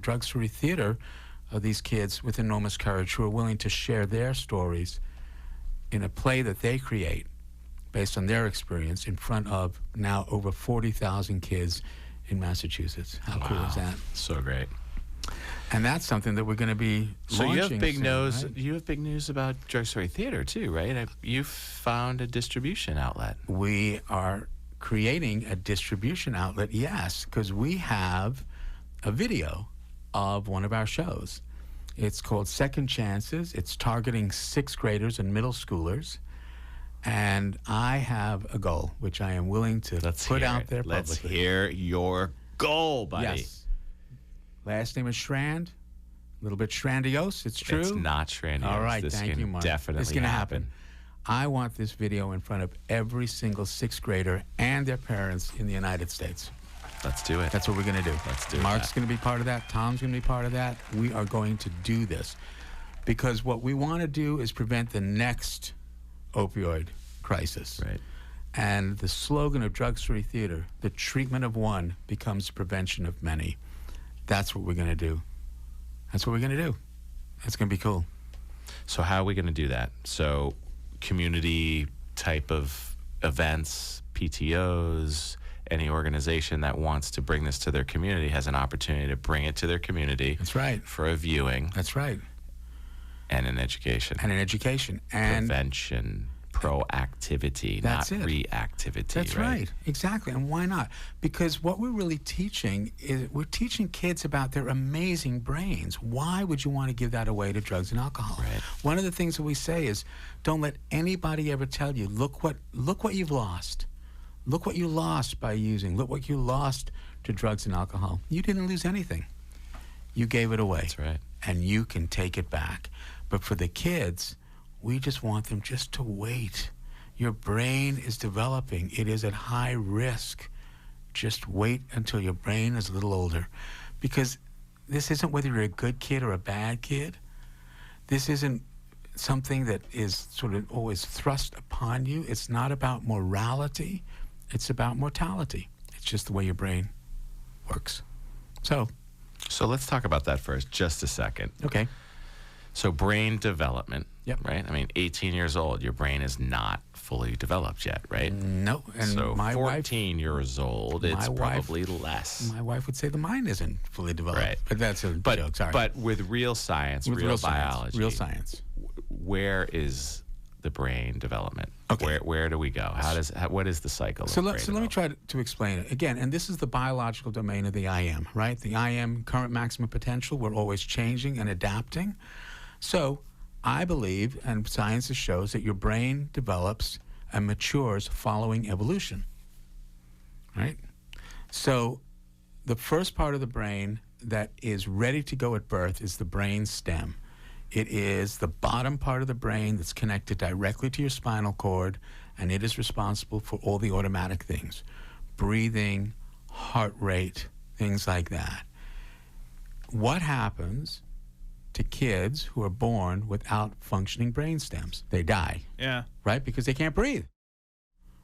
Drug Story Theater of these kids with enormous courage who are willing to share their stories in a play that they create based on their experience in front of now over 40,000 kids in Massachusetts. How cool is that? So great. And that's something that we're going to be launching you have big soon, news. right? You have big news about Drug Story Theater too, right? You've found a distribution outlet. We are creating a distribution outlet, yes, because we have a video of one of our shows. It's called Second Chances. It's targeting 6th graders and middle schoolers. And I have a goal, which I am willing to put out there publicly. Let's hear your goal, buddy. Yes. Last name is Strand. A little bit Strandiose. It's true. It's not Strandiose. All right, this thank you, Mark. Definitely It's going to happen. I want this video in front of every single 6th grader and their parents in the United States. Let's do it. That's what we're going to do. Let's do it. Mark's going to be part of that. Tom's going to be part of that. We are going to do this because what we want to do is prevent the next opioid crisis. Right. And the slogan of Drug Story Theater, the treatment of one becomes prevention of many. That's what we're going to do. That's what we're going to do. It's going to be cool. So how are we going to do that? So community type of events, PTOs, any organization that wants to bring this to their community has an opportunity to bring it to their community. That's right. For a viewing. That's right. And an education. And an education. And prevention, proactivity, not reactivity. That's right. Exactly. And why not? Because what we're really teaching is we're teaching kids about their amazing brains. Why would you want to give that away to drugs and alcohol? Right. One of the things that we say is don't let anybody ever tell you, look what you've lost. Look what you lost by using. Look what you lost to drugs and alcohol. You didn't lose anything. You gave it away. That's right. And you can take it back. But for the kids, we just want them just to wait. Your brain is developing. It is at high risk. Just wait until your brain is a little older. Because this isn't whether you're a good kid or a bad kid. This isn't something that is sort of always thrust upon you. It's not about morality. It's about mortality. It's just the way your brain works. So let's talk about that for just a second. Okay. So brain development, Yep. right? I mean, 18 years old, your brain is not fully developed yet, right? No. And so my 14 years old, it's probably less. My wife would say the mind isn't fully developed. Right. But that's a joke, sorry. But with real science, with real Science, biology, real science. Where is the brain development? Okay. Where do we go? What is the cycle? So let me try to explain it again. And this is the biological domain of the IM, right? The IM, current maximum potential. We're always changing and adapting. So I believe, and science shows, that your brain develops and matures following evolution, right? So the first part of the brain that is ready to go at birth is the brain stem. It is the bottom part of the brain that's connected directly to your spinal cord, and it is responsible for all the automatic things, breathing, heart rate, things like that. What happens to kids who are born without functioning brain stems? They die. Yeah. Right? Because they can't breathe.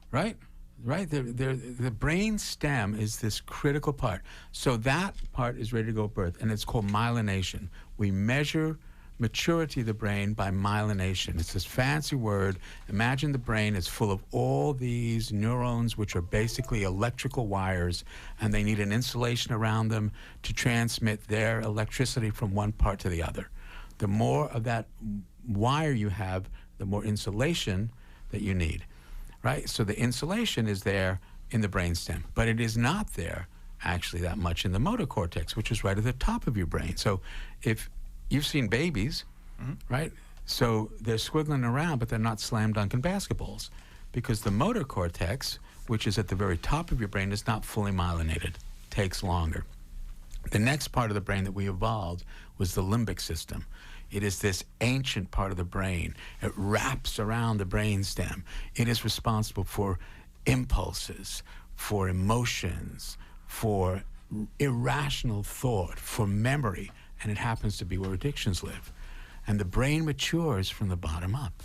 Right? Right? The brain stem is this critical part. So that part is ready to go at birth, and it's called myelination. We measure maturity of the brain by myelination. It's this fancy word. Imagine the brain is full of all these neurons, which are basically electrical wires, and they need an insulation around them to transmit their electricity from one part to the other. The more of that wire you have, the more insulation that you need, right? So the insulation is there in the brainstem, but it is not there actually that much in the motor cortex, which is right at the top of your brain. So if you've seen babies, right? So they're squiggling around, but they're not slam dunking basketballs because the motor cortex, which is at the very top of your brain, is not fully myelinated. It takes longer. The next part of the brain that we evolved was the limbic system. It is this ancient part of the brain. It wraps around the brainstem. It is responsible for impulses, for emotions, for irrational thought, for memory. And it happens to be where addictions live. And the brain matures from the bottom up,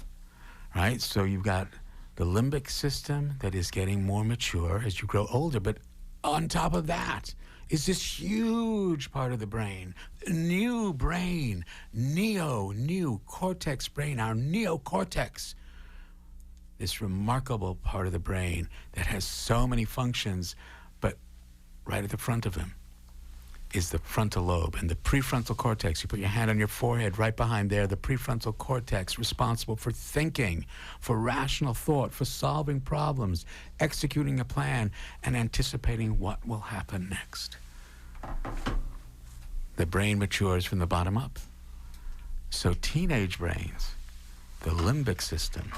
right? So you've got the limbic system that is getting more mature as you grow older, but on top of that is this huge part of the brain, new brain, new cortex brain, our neocortex. This remarkable part of the brain that has so many functions, but right at the front of him is the frontal lobe and the prefrontal cortex. You put your hand on your forehead, right behind there, the prefrontal cortex, responsible for thinking, for rational thought, for solving problems, executing a plan, and anticipating what will happen next. The brain matures from the bottom up. So teenage brains, the limbic system,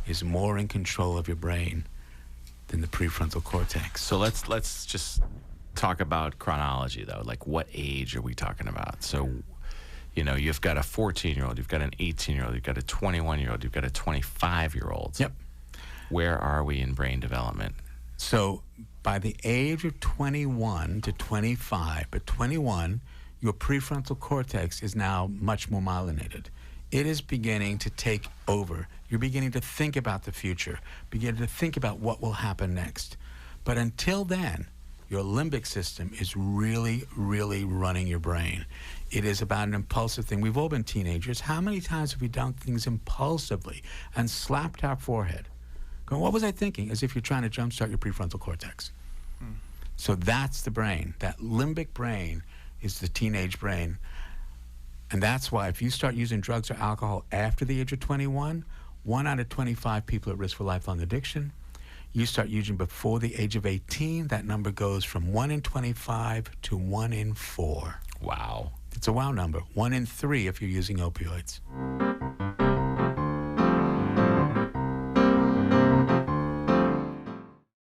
is more in control of your brain than the prefrontal cortex. So let's just talk about chronology, though. Like, what age are we talking about? So, you know, you've got a 14-year-old, you've got an 18-year-old, you've got a 21-year-old, you've got a 25-year-old. Yep. Where are we in brain development? So by the age of 21 to 25, but 21, your prefrontal cortex is now much more myelinated. It is beginning to take over. You're beginning to think about the future, beginning to think about what will happen next. But until then, your limbic system is really, really running your brain. It is about an impulsive thing. We've all been teenagers. How many times have we done things impulsively and slapped our forehead? Going, what was I thinking? As if you're trying to jumpstart your prefrontal cortex. So that's the brain. That limbic brain is the teenage brain. And that's why if you start using drugs or alcohol after the age of 21, 1 out of 25 people are at risk for lifelong addiction. You start using before the age of 18, that number goes from 1 in 25 to 1 in 4. Wow. It's a wow number. 1 in 3 if you're using opioids.